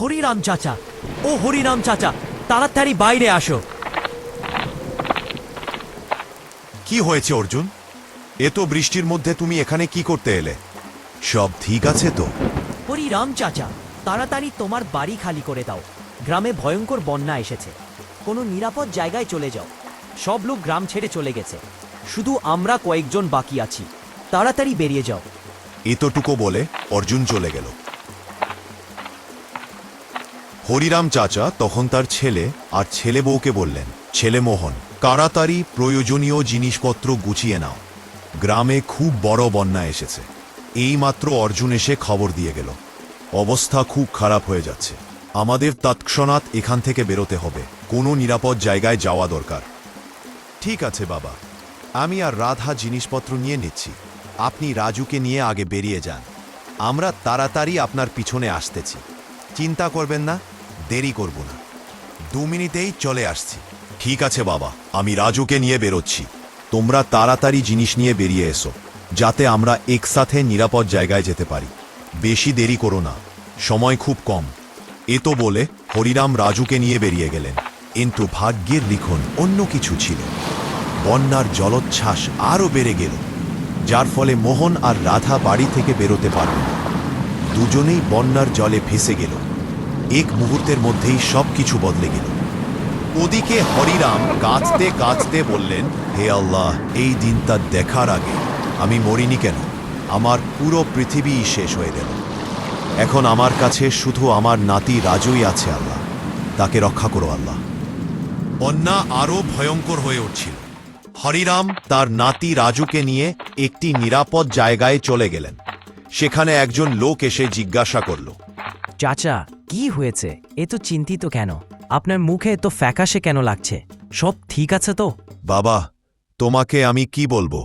হরিরাম চাচা, ও হরিরাম চাচা, তাড়াতাড়ি বাইরে আসো। কি হয়েছে অর্জুন? এত বৃষ্টির মধ্যে তুমি এখানে কি করতে এলে? সব ঠিক আছে তো? হরিরাম চাচা, তাড়াতাড়ি তোমার বাড়ি খালি করে দাও। গ্রামে ভয়ঙ্কর বন্যা এসেছে। কোনো নিরাপদ জায়গায় চলে যাও। সব লোক গ্রাম ছেড়ে চলে গেছে, শুধু আমরা কয়েকজন বাকি আছি। তাড়াতাড়ি বেরিয়ে যাও। এতটুকু বলে অর্জুন চলে গেল। হরিরাম চাচা তখন তার ছেলে আর ছেলে বউকে বললেন, ছেলে মোহন, তাড়াতাড়ি প্রয়োজনীয় জিনিসপত্র গুছিয়ে নাও, গ্রামে খুব বড় বন্যা এসেছে। এইমাত্র অর্জুন এসে খবর দিয়ে গেল, অবস্থা খুব খারাপ হয়ে যাচ্ছে। আমাদের তৎক্ষণাৎ এখান থেকে বেরোতে হবে, কোনো নিরাপদ জায়গায় যাওয়া দরকার। ঠিক আছে বাবা, আমি আর রাধা জিনিসপত্র নিয়ে নিচ্ছি, আপনি রাজুকে নিয়ে আগে বেরিয়ে যান, আমরা তাড়াতাড়ি আপনার পিছনে আসতেছি। চিন্তা করবেন না, দেরি করব না, 2 মিনিটেই চলে আসছি। ঠিক আছে বাবা, আমি রাজুকে নিয়ে বেরোচ্ছি, তোমরা তাড়াতাড়ি জিনিস নিয়ে বেরিয়ে এসো, যাতে আমরা একসাথে নিরাপদ জায়গায় যেতে পারি। বেশি দেরি করো না, সময় খুব কম। এত বলে হরিরাম রাজুকে নিয়ে বেরিয়ে গেলেন। কিন্তু ভাগ্যের লিখন অন্য কিছু ছিল। বন্যার জলোচ্ছ্বাস আরও বেড়ে গেল, যার ফলে মোহন আর রাধা বাড়ি থেকে বেরোতে পারল না। দুজনেই বন্যার জলে ভেসে গেল। এক মুহূর্তের মধ্যেই সবকিছু বদলে গেল। ওদিকে হরিরাম কাঁদতে কাঁদতে বললেন, হে আল্লাহ, এই দিনটা দেখার আগে আমি মরিনি কেন? আমার পুরো পৃথিবী শেষ হয়ে গেল। এখন আমার কাছে শুধু আমার নাতি রাজুই আছে, আল্লাহ তাকে রক্ষা করো আল্লাহ। বন্যা আরও ভয়ঙ্কর হয়ে উঠছিল। হরিরাম তার নাতি রাজুকে নিয়ে একটি নিরাপদ জায়গায় চলে গেলেন। সেখানে একজন লোক এসে জিজ্ঞাসা করল, চাচা, কি হয়েছে? এত চিন্তিত কেন? আপনার মুখে তো ফ্যাকাশে কেন লাগছে? সব ঠিক আছে তো? বাবা, তোমাকে আমি কি বলবো,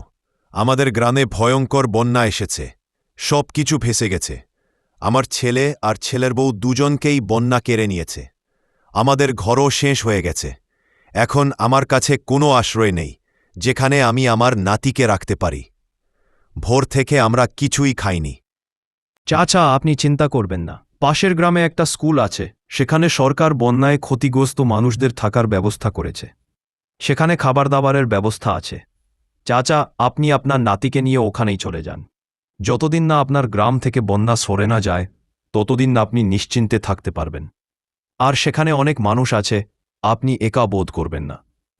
আমাদের গ্রামে ভয়ঙ্কর বন্যা এসেছে, সব কিছু ভেসে গেছে। আমার ছেলে আর ছেলের বউ দুজনকেই বন্যা কেড়ে নিয়েছে। আমাদের ঘরও শেষ হয়ে গেছে। এখন আমার কাছে কোনো আশ্রয় নেই যেখানে আমি আমার নাতিকে রাখতে পারি। ভোর থেকে আমরা কিছুই খাইনি। চাচা, আপনি চিন্তা করবেন না, পাশের গ্রামে একটা স্কুল আছে, সেখানে সরকার বন্যায় ক্ষতিগ্রস্ত মানুষদের থাকার ব্যবস্থা করেছে। সেখানে খাবার দাবারের ব্যবস্থা আছে। চাচা, আপনি আপনার নাতিকে নিয়ে ওখানেই চলে যান। যতদিন না আপনার গ্রাম থেকে বন্যা সরে না যায়, ততদিন না আপনি নিশ্চিন্তে থাকতে পারবেন। আর সেখানে অনেক মানুষ আছে, আপনি একা বোধ করবেন না।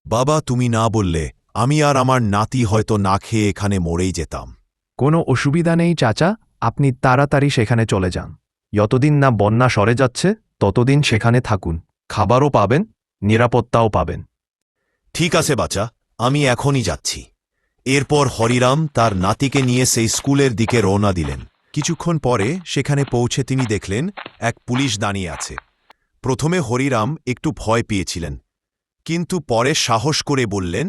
বাবা, তুমি না বললে আমি আর আমার নাতি হয়তো না খেয়ে এখানে মরেই যেতাম। কোনো অসুবিধা নেই চাচা, আপনি তাড়াতাড়ি সেখানে চলে যান। যতদিন না বন্যা সরে যাচ্ছে ততদিন সেখানে থাকুন, খাবারও পাবেন, নিরাপত্তাও পাবেন। ঠিক আছে বাচ্চা, আমি এখনই যাচ্ছি। এরপর হরিরাম তার নাতিকে নিয়ে সেই স্কুলের দিকে রওনা দিলেন। কিছুক্ষণ পরে সেখানে পৌঁছে তিনি দেখলেন এক পুলিশ দাঁড়িয়ে আছে। প্রথমে হরিরাম একটু ভয় পেয়েছিলেন, কিন্তু পরে সাহস করে বললেন,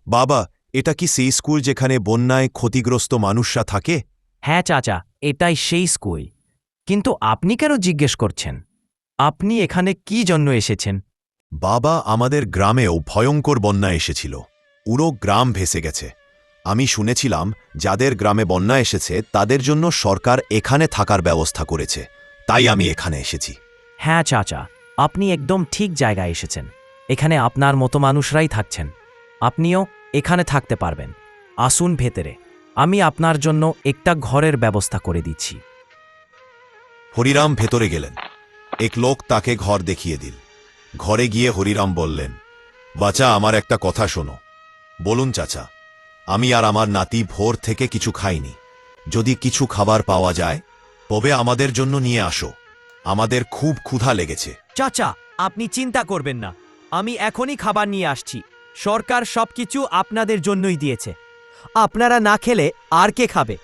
বাবা, এটা কি সেই স্কুল যেখানে বন্যায় ক্ষতিগ্রস্ত মানুষরা থাকে? হ্যাঁ চাচা, এটাই সেই স্কুল। কিন্তু আপনি কেন জিজ্ঞেস করছেন? আপনি এখানে কি জন্য এসেছেন? বাবা, আমাদের গ্রামেও ভয়ঙ্কর বন্যা এসেছিল, পুরো গ্রাম ভেসে গেছে। আমি শুনেছিলাম যাদের গ্রামে বন্যা এসেছে তাদের জন্য সরকার এখানে থাকার ব্যবস্থা করেছে, তাই আমি এখানে এসেছি। হ্যাঁ চাচা, আপনি একদম ঠিক জায়গায় এসেছেন। এখানে আপনার মতো মানুষরাই থাকছেন। আপনিও এখানে থাকতে পারবেন। আসুন ভেতরে, আমি আপনার জন্য একটা ঘরের ব্যবস্থা করে দিচ্ছি। হরিরাম ভেতরে গেলেন। এক লোক তাকে ঘর দেখিয়ে দিল। ঘরে গিয়ে হরিরাম বললেন, বাচ্চা, আমার একটা কথা শোনো। বলুন চাচা। আমি আর আমার নাতি ভোর থেকে কিছু খাইনি। যদি কিছু খাবার পাওয়া যায় তবে আমাদের জন্য নিয়ে আসো, আমাদের খুব ক্ষুধা লেগেছে। চাচা, আপনি চিন্তা করবেন না, আমি এখনই খাবার নিয়ে আসছি। সরকার সবকিছু আপনাদের জন্যই দিয়েছে। আপনারা না খেলে আর কে খাবে?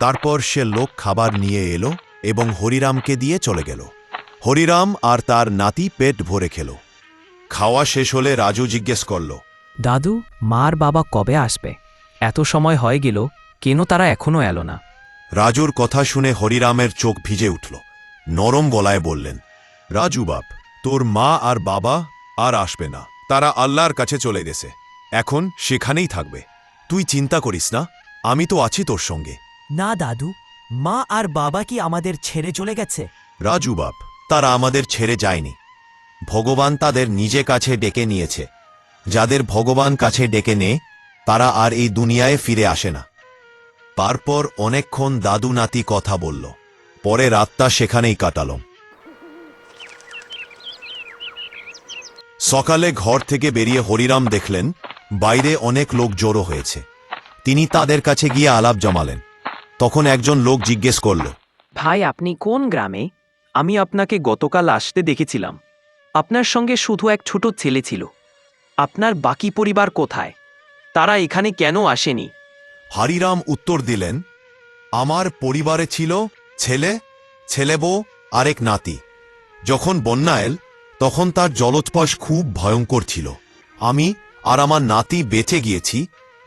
তারপর সে লোক খাবার নিয়ে এলো এবং হরিরামকে দিয়ে চলে গেল। হরিরাম আর তার নাতি পেট ভরে খেল। খাওয়া শেষ হলে রাজু জিজ্ঞেস করল, দাদু, মার বাবা কবে আসবে? এত সময় হয়ে গেল, কেন তারা এখনো এলো না? রাজুর কথা শুনে হরিরামের চোখ ভিজে উঠল। নরম গলায় বললেন, রাজু বাপ, তোর মা আর বাবা আর আসবে না, তারা আল্লাহর কাছে চলে গেছে, এখন সেখানেই থাকবে। তুই চিন্তা করিস না, আমি তো আছি তোর সঙ্গে। না দাদু, মা আর বাবা কি আমাদের ছেড়ে চলে গেছে? রাজু বাপ, তারা আমাদের ছেড়ে যায়নি। ভগবান তাদের নিজে কাছে ডেকে নিয়েছে। যাদের ভগবান কাছে ডেকে নেয় তারা আর এই দুনিয়ায় ফিরে আসে না। তারপর অনেকক্ষণ দাদু নাতি কথা বলল। পরে রাতটা সেখানেই কাটালাম। সকালে ঘর থেকে বেরিয়ে হরিরাম দেখলেন বাইরে অনেক লোক জড়ো হয়েছে। তিনি তাদের কাছে গিয়ে আলাপ জমালেন। তখন একজন লোক জিজ্ঞেস করল, ভাই আপনি কোন গ্রামে? আমি আপনাকে গতকাল আসতে দেখেছিলাম। আপনার সঙ্গে শুধু এক ছোট ছেলে ছিল। আপনার বাকি পরিবার কোথায়? তারা এখানে কেন আসেনি? হরিরাম উত্তর দিলেন, আমার পরিবারে ছিল ছেলে, ছেলেবউ আর এক নাতি। যখন বন্যা এল তখন তার জলোচ্ছ্বাস খুব ভয়ঙ্কর ছিল। আমি আর আমার নাতি বেঁচে গিয়েছি,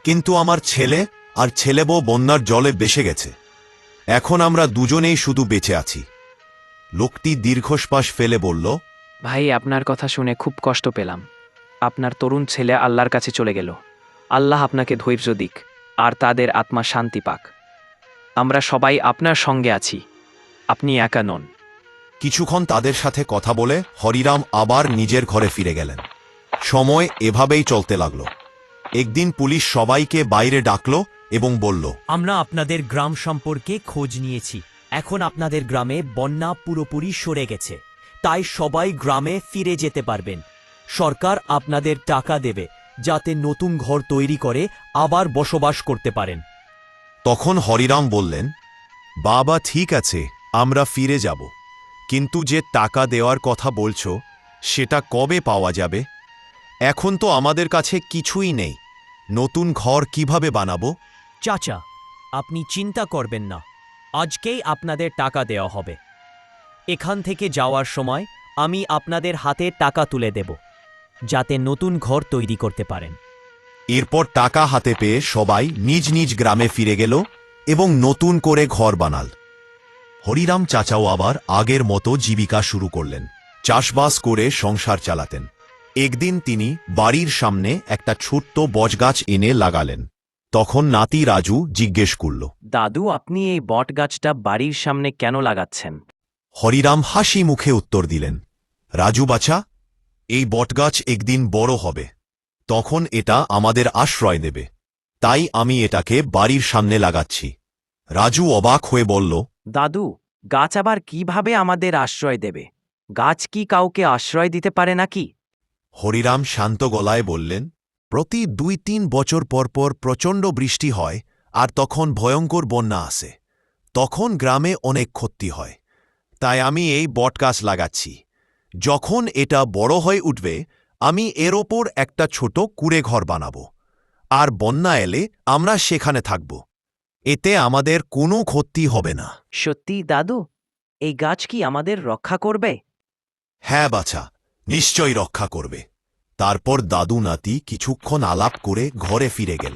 কিন্তু আমার ছেলে আর ছেলেবউ বন্যার জলে ভেসে গেছে। এখন আমরা দুজনেই শুধু বেঁচে আছি। লোকটি দীর্ঘশ্বাস ফেলে বলল, ভাই আপনার কথা শুনে খুব কষ্ট পেলাম। আপনার তরুণ ছেলে আল্লাহর কাছে চলে গেল। আল্লাহ আপনাকে ধৈর্য দিক আর তাদের আত্মা শান্তি পাক। আমরা সবাই আপনার সঙ্গে আছি, আপনি একা নন। কিছুক্ষণ তাদের সাথে কথা বলে হরিরাম আবার নিজের ঘরে ফিরে গেলেন। সময় এভাবেই চলতে লাগল। একদিন পুলিশ সবাইকে বাইরে ডাকল এবং বলল, আমরা আপনাদের গ্রাম সম্পর্কে খোঁজ নিয়েছি। এখন আপনাদের গ্রামে বন্যা পুরোপুরি সরে গেছে, তাই সবাই গ্রামে ফিরে যেতে পারবেন। সরকার আপনাদের টাকা দেবে যাতে নতুন ঘর তৈরি করে আবার বসবাস করতে পারেন। তখন হরিরাম বললেন, বাবা ঠিক আছে, আমরা ফিরে যাব, কিন্তু যে টাকা দেওয়ার কথা বলছো সেটা কবে পাওয়া যাবে? এখন তো আমাদের কাছে কিছুই নেই। নতুন ঘর কিভাবে বানাবো? চাচা, আপনি চিন্তা করবেন না, আজকেই আপনাদের টাকা দেওয়া হবে। এখান থেকে যাওয়ার সময় আমি আপনাদের হাতে টাকা তুলে দেব যাতে নতুন ঘর তৈরি করতে পারেন। এরপর টাকা হাতে পেয়ে সবাই নিজ নিজ গ্রামে ফিরে গেল এবং নতুন করে ঘর বানাল। হরিরাম চাচাও আবার আগের মতো জীবিকা শুরু করলেন। চাষবাস করে সংসার চালাতেন। একদিন তিনি বাড়ির সামনে একটা ছোট্ট বটগাছ এনে লাগালেন। তখন নাতি রাজু জিজ্ঞেস করল, দাদু আপনি এই বট গাছটা বাড়ির সামনে কেন লাগাচ্ছেন? হরিরাম হাসি মুখে উত্তর দিলেন, রাজু বাছা, এই বটগাছ একদিন বড় হবে, তখন এটা আমাদের আশ্রয় দেবে, তাই আমি এটাকে বাড়ির সামনে লাগাচ্ছি। রাজু অবাক হয়ে বলল, দাদু, গাছ আবার কিভাবে আমাদের আশ্রয় দেবে? গাছ কি কাউকে আশ্রয় দিতে পারে নাকি? হরিরাম শান্ত গলায় বললেন, প্রতি ২-৩ বছর পর পর প্রচণ্ড বৃষ্টি হয় আর তখন ভয়ঙ্কর বন্যা আসে। তখন গ্রামে অনেক ক্ষতি হয়, তাই আমি এই বটগাছ লাগাচ্ছি। যখন এটা বড় হয়ে উঠবে আমি এর ওপর একটা ছোট কুঁড়ে ঘর বানাব, আর বন্যা এলে আমরা সেখানে থাকব। এতে আমাদের কোনো ক্ষতি হবে না। সত্যি দাদু, এই গাছ কি আমাদের রক্ষা করবে? হ্যাঁ বাছা, নিশ্চয়ই রক্ষা করবে। তারপর দাদু নাতি কিছুক্ষণ আলাপ করে ঘরে ফিরে গেল।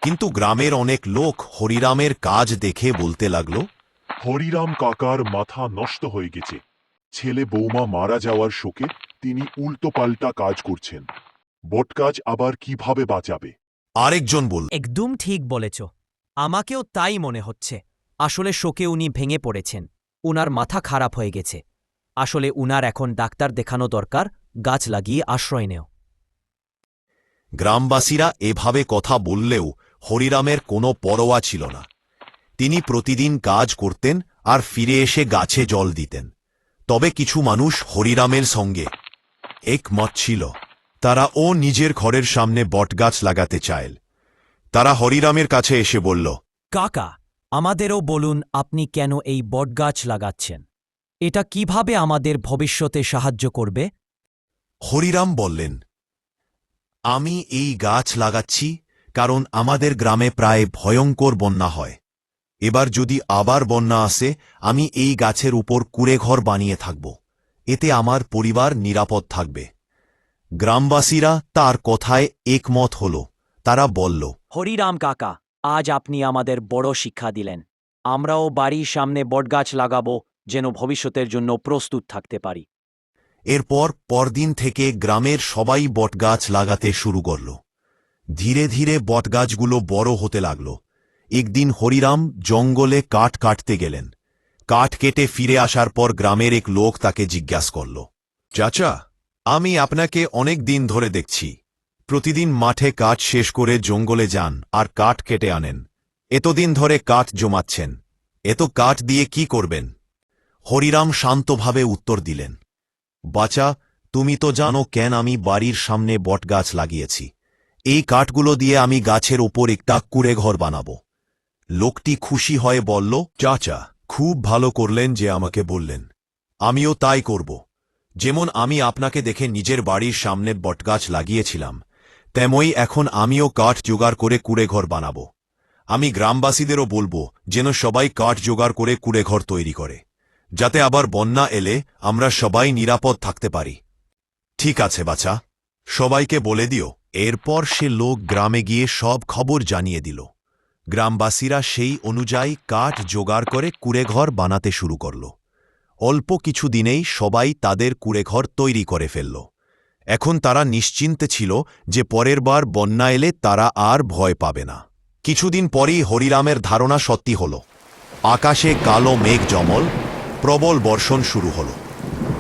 কিন্তু গ্রামের অনেক লোক হরিরামের কাজ দেখে বলতে লাগল, হরিরাম কাকার মাথা নষ্ট হয়ে গেছে। ছেলে বৌমা মারা যাওয়ার শোকে তিনি উল্টোপাল্টা কাজ করছেন। বটগাছ আবার কিভাবে বাঁচাবে? আরেকজন বলল, একদম ঠিক বলেছ, আমাকেও তাই মনে হচ্ছে। আসলে শোকে উনি ভেঙে পড়েছেন, উনার মাথা খারাপ হয়ে গেছে। আসলে উনার এখন ডাক্তার দেখানো দরকার, গাছ লাগিয়ে আশ্রয় নেও। গ্রামবাসীরা এভাবে কথা বললেও হরিরামের কোনো পরোয়া ছিল না। তিনি প্রতিদিন কাজ করতেন আর ফিরে এসে গাছে জল দিতেন। তবে কিছু মানুষ হরিরামের সঙ্গে একমত ছিল। তারা নিজের ঘরের সামনে বটগাছ লাগাতে চায়। তারা হরিরামের কাছে এসে বলল, কাকা, আমাদেরও বলুন আপনি কেন এই বটগাছ লাগাচ্ছেন? এটা কিভাবে আমাদের ভবিষ্যতে সাহায্য করবে? হরিরাম বললেন, আমি এই গাছ লাগাচ্ছি কারণ আমাদের গ্রামে প্রায় ভয়ঙ্কর বন্যা হয়। এবার যদি আবার বন্যা আসে আমি এই গাছের উপর কুঁড়ে ঘর বানিয়ে থাকব। এতে আমার পরিবার নিরাপদ থাকবে। গ্রামবাসীরা তার কথায় একমত হল। তারা বলল, হরিরাম কাকা, আজ আপনি আমাদের বড় শিক্ষা দিলেন। আমরাও বাড়ির সামনে বটগাছ লাগাবো যেন ভবিষ্যতের জন্য প্রস্তুত থাকতে পারি। এরপর পরদিন থেকে গ্রামের সবাই বটগাছ লাগাতে শুরু করল। ধীরে ধীরে বটগাছগুলো বড় হতে লাগল। একদিন হরিরাম জঙ্গলে কাঠ কাটতে গেলেন। কাঠ কেটে ফিরে আসার পর গ্রামের এক লোক তাকে জিজ্ঞাসা করল, চাচা, আমি আপনাকে অনেক দিন ধরে দেখছি। প্রতিদিন মাঠে কাঠ শেষ করে জঙ্গলে যান আর কাঠ কেটে আনেন। এতদিন ধরে কাঠ জমাচ্ছেন, এত কাঠ দিয়ে কি করবেন? হরিরাম শান্তভাবে উত্তর দিলেন, বাচা, তুমি তো জানো কেন আমি বাড়ির সামনে বটগাছ লাগিয়েছি। এই কাঠগুলো দিয়ে আমি গাছের ওপর একটা কুঁড়েঘর বানাব। লোকটি খুশি হয়ে বলল, চাচা, খুব ভালো করলেন যে আমাকে বললেন। আমিও তাই করব। যেমন আমি আপনাকে দেখে নিজের বাড়ির সামনে বটগাছ লাগিয়েছিলাম, তেমই এখন আমিও কাঠ জোগাড় করে কুঁড়েঘর বানাব। আমি গ্রামবাসীদেরও বলবো যেন সবাই কাঠ জোগাড় করে কুঁড়েঘর তৈরি করে, যাতে আবার বন্যা এলে আমরা সবাই নিরাপদ থাকতে পারি। ঠিক আছে বাছা, সবাইকে বলে দিও। এরপর সে লোক গ্রামে গিয়ে সব খবর জানিয়ে দিল। গ্রামবাসীরা সেই অনুযায়ী কাঠ জোগাড় করে কুঁড়েঘর বানাতে শুরু করল। অল্প কিছু দিনেই সবাই তাদের কুঁড়েঘর তৈরি করে ফেলল। এখন তারা নিশ্চিন্তে ছিল যে পরের বার বন্যা এলে তারা আর ভয় পাবে না। কিছুদিন পরেই হরিরামের ধারণা সত্যি হল। আকাশে কালো মেঘ জমল, প্রবল বর্ষণ শুরু হল।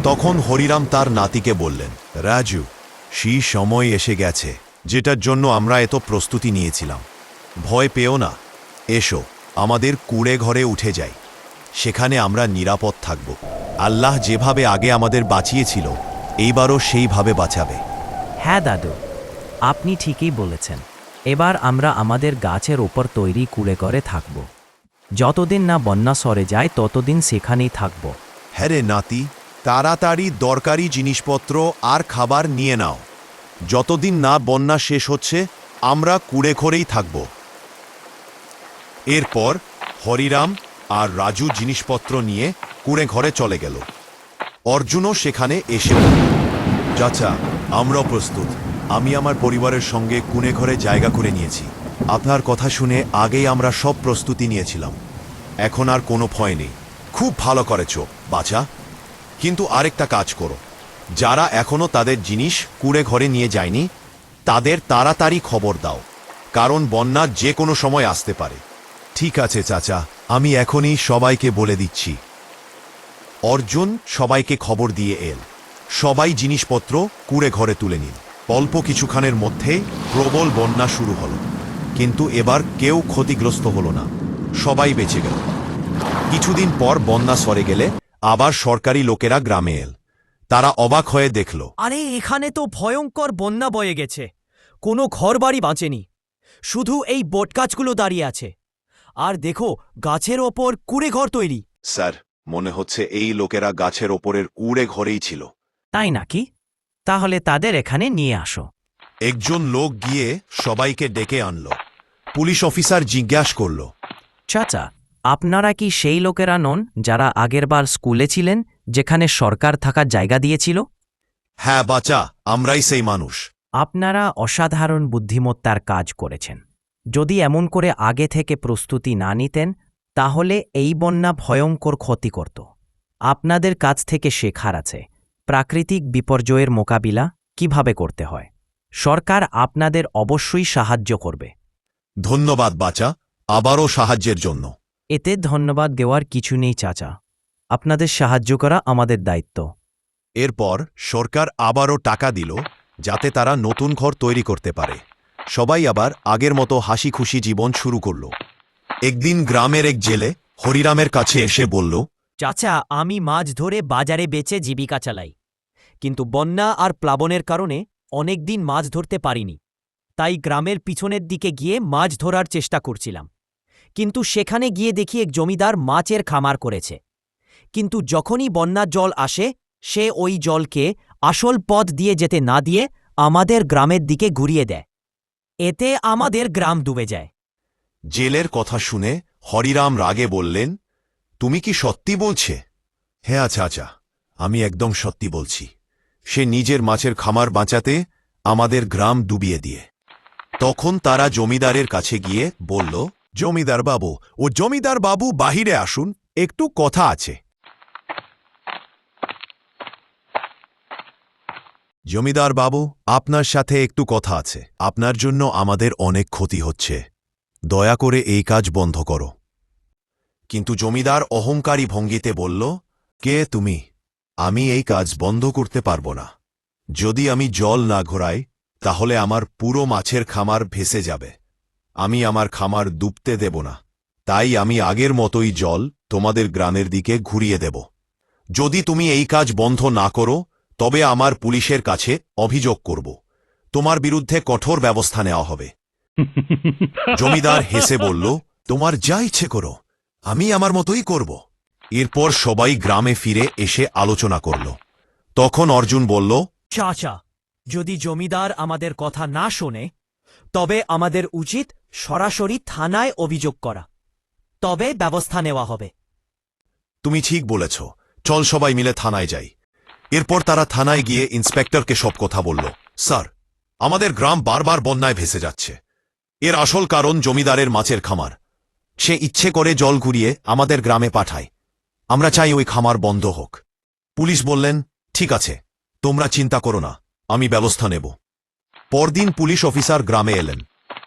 তখন হরিরাম তার নাতিকে বললেন, রাজু, সেই সময় এসে গেছে যেটার জন্য আমরা এত প্রস্তুতি নিয়েছিলাম। ভয় পেও না, এসো আমাদের কুঁড়ে ঘরে উঠে যাই। সেখানে আমরা নিরাপদ থাকব। আল্লাহ যেভাবে আগে আমাদের বাঁচিয়েছিল, এইবারও সেইভাবে বাঁচাবে। হ্যাঁ দাদু, আপনি ঠিকই বলেছেন। এবার আমরা আমাদের গাছের ওপর তৈরি কুঁড়ে ঘরে থাকব। যতদিন না বন্যা সরে যায় ততদিন সেখানেই থাকব। হ্যাঁ রে নাতি, তাড়াতাড়ি দরকারি জিনিসপত্র আর খাবার নিয়ে নাও। যতদিন না বন্যা শেষ হচ্ছে আমরা কুঁড়ে ঘরেই থাকব। এরপর হরিরাম আর রাজু জিনিসপত্র নিয়ে কুঁড়ে ঘরে চলে গেল। অর্জুনও সেখানে এসে বলল, চাচা, আমরাও প্রস্তুত। আমি আমার পরিবারের সঙ্গে কুঁড়ে ঘরে জায়গা করে নিয়েছি। আপনার কথা শুনে আগেই আমরা সব প্রস্তুতি নিয়েছিলাম। এখন আর কোনো ভয় নেই। খুব ভালো করেছ বাছা, কিন্তু আরেকটা কাজ করো। যারা এখনো তাদের জিনিস কুঁড়ে ঘরে নিয়ে যায়নি তাদের তাড়াতাড়ি খবর দাও, কারণ বন্যা যে কোনো সময় আসতে পারে। ঠিক আছে চাচা, আমি এখনই সবাইকে বলে দিচ্ছি। অর্জুন সবাইকে খবর দিয়ে এল। সবাই জিনিসপত্র কুঁড়ে ঘরে তুলে নিল। অল্প কিছুক্ষণের মধ্যেই প্রবল বন্যা শুরু হল, কিন্তু এবার কেউ ক্ষতিগ্রস্ত হল না, সবাই বেঁচে গেল। কিছুদিন পর বন্যা সরে গেলে আবার সরকারি লোকেরা গ্রামে এল। তারা অবাক হয়ে দেখল, আরে, এখানে তো ভয়ঙ্কর বন্যা বয়ে গেছে। কোনো ঘরবাড়ি বাঁচেনি, শুধু এই বটগাছগুলো দাঁড়িয়ে আছে। আর দেখো, গাছের ওপর কুঁড়ে ঘর তৈরি। স্যার, মনে হচ্ছে এই লোকেরা গাছের ওপরের কুঁড়ে ঘরেই ছিল। তাই নাকি? তাহলে তাদের এখানে নিয়ে আসো। একজন লোক গিয়ে সবাইকে ডেকে আনল। পুলিশ অফিসার জিজ্ঞাসা করল, চাচা, আপনারা কি সেই লোকেরা নন যারা আগেরবার স্কুলে ছিলেন, যেখানে সরকার থাকার জায়গা দিয়েছিল? হ্যাঁ বাচা, আমরাই সেই মানুষ। আপনারা অসাধারণ বুদ্ধিমত্তার কাজ করেছেন। যদি এমন করে আগে থেকে প্রস্তুতি না নিতেন, তাহলে এই বন্যা ভয়ঙ্কর ক্ষতি করত। আপনাদের কাছ থেকে শেখার আছে প্রাকৃতিক বিপর্যয়ের মোকাবিলা কিভাবে করতে হয়। সরকার আপনাদের অবশ্যই সাহায্য করবে। ধন্যবাদ বাচা, আবারও সাহায্যের জন্য। এতে ধন্যবাদ দেওয়ার কিছু নেই চাচা, আপনাদের সাহায্য করা আমাদের দায়িত্ব। এরপর সরকার আবারও টাকা দিল যাতে তারা নতুন ঘর তৈরি করতে পারে। সবাই আবার আগের মতো হাসি খুশি জীবন শুরু করল। একদিন গ্রামের এক জেলে হরিরামের কাছে এসে বলল, চাচা, আমি মাছ ধরে বাজারে বেচে জীবিকা চালাই, কিন্তু বন্যা আর প্লাবনের কারণে অনেক দিন মাছ ধরতে পারিনি। তাই গ্রামের পিছনের দিকে গিয়ে মাছ ধরার চেষ্টা করছিলাম, কিন্তু সেখানে গিয়ে দেখি এক জমিদার মাছের খামার করেছে। কিন্তু যখনই বন্যার জল আসে, সে ওই জলকে আসল পথ দিয়ে যেতে না দিয়ে আমাদের গ্রামের দিকে ঘুরিয়ে দেয়। এতে আমাদের গ্রাম ডুবে যায়। জেলের কথা শুনে হরিরাম রাগে বললেন, তুমি কি সত্যি বলছে? হ্যাঁ আচ্ছা, আমি একদম সত্যি বলছি। সে নিজের মাছের খামার বাঁচাতে আমাদের গ্রাম ডুবিয়ে দিয়ে। তখন তারা জমিদারের কাছে গিয়ে বলল, জমিদার বাবু জমিদার বাবু বাহিরে আসুন, একটু কথা আছে। জমিদার বাবু, আপনার সাথে একটু কথা আছে। আপনার জন্য আমাদের অনেক ক্ষতি হচ্ছে, দয়া করে এই কাজ বন্ধ করো। কিন্তু জমিদার অহংকারী ভঙ্গিতে বলল, কে তুমি? আমি এই কাজ বন্ধ করতে পারব না। যদি আমি জল না ঘোরাই তাহলে আমার পুরো মাছের খামার ভেসে যাবে। আমি আমার খামার ডুবতে দেব না। তাই আমি আগের মতোই জল তোমাদের গ্রামের দিকে ঘুরিয়ে দেব। যদি তুমি এই কাজ বন্ধ না করো তবে আমার পুলিশের কাছে অভিযোগ করব। তোমার বিরুদ্ধে কঠোর ব্যবস্থা নেওয়া হবে। জমিদার হেসে বলল, তোমার যা ইচ্ছে করো, আমি আমার মতোই করব। এরপর সবাই গ্রামে ফিরে এসে আলোচনা করল। তখন অর্জুন বলল, চাচা, যদি জমিদার আমাদের কথা না শোনে তবে আমাদের উচিত সরাসরি থানায় অভিযোগ করা, তবে ব্যবস্থা নেওয়া হবে। তুমি ঠিক বলেছ, চল সবাই মিলে থানায় যাই। এরপর তারা থানায় গিয়ে ইন্সপেক্টরকে সব কথা বলল। স্যার, আমাদের গ্রাম বারবার বন্যায় ভেসে যাচ্ছে। এর আসল কারণ জমিদারের মাছের খামার। সে ইচ্ছে করে জল ঘুরিয়ে আমাদের গ্রামে পাঠায়। আমরা চাই ওই খামার বন্ধ হোক। পুলিশ বললেন, ঠিক আছে, তোমরা চিন্তা করো না, আমি ব্যবস্থা নেব। পরদিন পুলিশ অফিসার গ্রামে এলেন।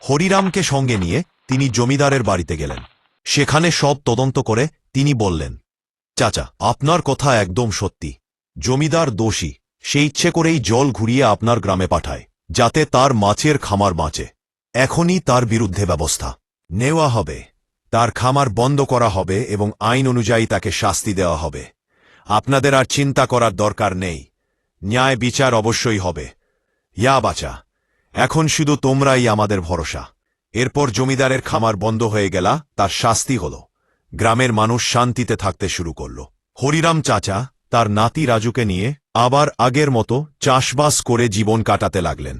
হরিরামকে সঙ্গে নিয়ে তিনি জমিদারের বাড়িতে গেলেন। সেখানে সব তদন্ত করে তিনি বললেন, চাচা, আপনার কথা একদম সত্যি। জমিদার দোষী। সে ইচ্ছে করেই জল ঘুরিয়ে আপনার গ্রামে পাঠায়, যাতে তার মাছের খামার বাঁচে। এখনই তার বিরুদ্ধে ব্যবস্থা নেওয়া হবে। তার খামার বন্ধ করা হবে এবং আইন অনুযায়ী তাকে শাস্তি দেওয়া হবে। আপনাদের আর চিন্তা করার দরকার নেই। ন্যায় বিচার অবশ্যই হবে। ইয়া বাচা, এখন শুধু তোমরাই আমাদের ভরসা। এরপর জমিদারের খামার বন্ধ হয়ে গেলা, তার শাস্তি হল। গ্রামের মানুষ শান্তিতে থাকতে শুরু করল। হরিরাম চাচা তার নাতি রাজুকে নিয়ে আবার আগের মতো চাষবাস করে জীবন কাটাতে লাগলেন।